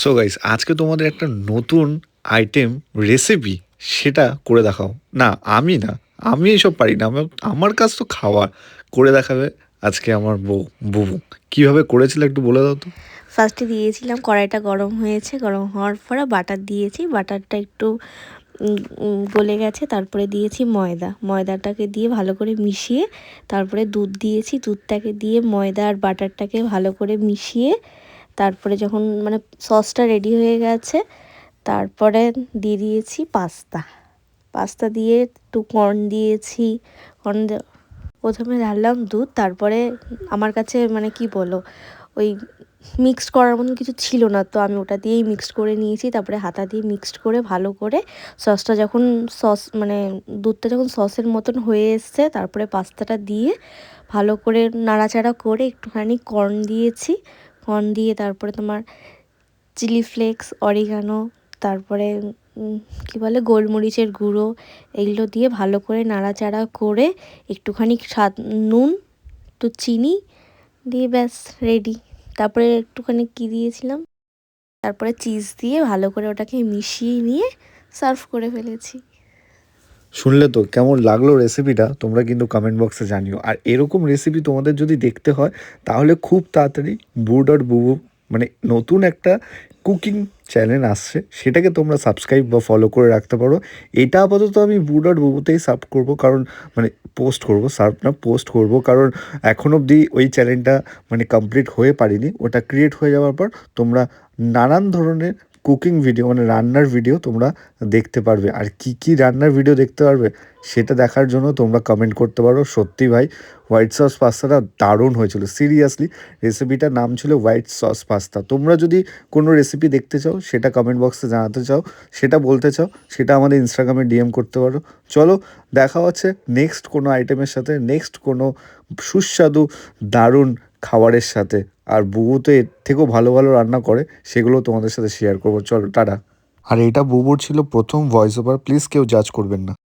So guys আজকে তোমাদের একটা নতুন আইটেম রেসিপি সেটা করে দেখাও। না আমি না, আমি এসব পারি না। আমার কাজ তো খাওয়া। করে দেখাবে আজকে আমার বউ, বুবু। কিভাবে করেছিল একটু বলে দাও তো। ফার্স্টে দিয়েছিলাম, কড়াইটা গরম হয়েছে, গরম হওয়ার পরে বাটার দিয়েছি, বাটারটা একটু গলে গেছে, তারপরে দিয়েছি ময়দাটাকে দিয়ে ভালো করে মিশিয়ে, তারপরে দুধ দিয়েছি, দুধটাকে দিয়ে ময়দা আর বাটারটাকে ভালো করে মিশিয়ে, তারপরে যখন মানে সসটা রেডি হয়ে গেছে, তারপরে দিয়ে দিয়েছি পাস্তা। পাস্তা দিয়ে একটু কর্ন দিয়েছি। কর্ন প্রথমে ঢাললাম দুধ, তারপরে আমার কাছে মানে কি বলো, ওই মিক্সড করার মতন কিছু ছিল না, তো আমি ওটা দিয়েই মিক্সড করে নিয়েছি। তারপরে হাতা দিয়ে মিক্সড করে ভালো করে সসটা যখন মানে দুধটা যখন সসের মতন হয়ে এসছে, তারপরে পাস্তাটা দিয়ে ভালো করে নাড়াচাড়া করে একটুখানি কর্ন দিয়েছি। কর্ন দিয়ে তারপরে তোমার চিলি ফ্লেক্স, অরিগানো, তারপরে কী বলে গোলমরিচের গুঁড়ো, এগুলো দিয়ে ভালো করে নাড়াচাড়া করে একটুখানি স্বাদ নুন, একটু চিনি দিয়ে ব্যাস রেডি। তারপরে একটুখানি কী দিয়েছিলাম, তারপরে চিজ দিয়ে ভালো করে ওটাকে মিশিয়ে নিয়ে সার্ভ করে ফেলেছি। শুনলে তো কেমন লাগলো রেসিপিটা, তোমরা কিন্তু কমেন্ট বক্সে জানিও। আর এরকম রেসিপি তোমাদের যদি দেখতে হয় তাহলে খুব তাড়াতাড়ি বুড আর বুবু মানে নতুন একটা কুকিং চ্যানেল আসছে, সেটাকে তোমরা সাবস্ক্রাইব বা ফলো করে রাখতে পারো। এটা আপাতত আমি বুড আর বুবুতেই সার্ভ করবো, কারণ মানে পোস্ট করবো, সার্ভ না পোস্ট করবো, কারণ এখন অবধি ওই চ্যানেলটা মানে কমপ্লিট হয়ে পারিনি। ওটা ক্রিয়েট হয়ে যাওয়ার পর তোমরা নানান ধরনের কুকিং ভিডিও মানে রান্নার ভিডিও তোমরা দেখতে পারবে। আর কি কি রান্নার ভিডিও দেখতে পারবে সেটা দেখার জন্য তোমরা কমেন্ট করতে পারো। সত্যি ভাই, হোয়াইট সস পাস্তাটা দারুণ হয়েছিল। সিরিয়াসলি, রেসিপিটার নাম ছিল হোয়াইট সস পাস্তা। তোমরা যদি কোনো রেসিপি দেখতে চাও, সেটা কমেন্ট বক্সে জানাতে চাও, সেটা বলতে চাও, সেটা আমাদের ইনস্টাগ্রামে ডিএম করতে পারো। চলো, দেখা হচ্ছে নেক্সট কোনো আইটেমের সাথে, নেক্সট কোনো সুস্বাদু দারুণ খাবারের সাথে। আর বুবু তো এর থেকেও ভালো ভালো রান্না করে, সেগুলো তোমাদের সাথে শেয়ার করবো। চলো, টাটা। আর এটা বুবুর ছিল প্রথম ভয়েস ওভার, প্লিজ কেউ জাজ করবেন না।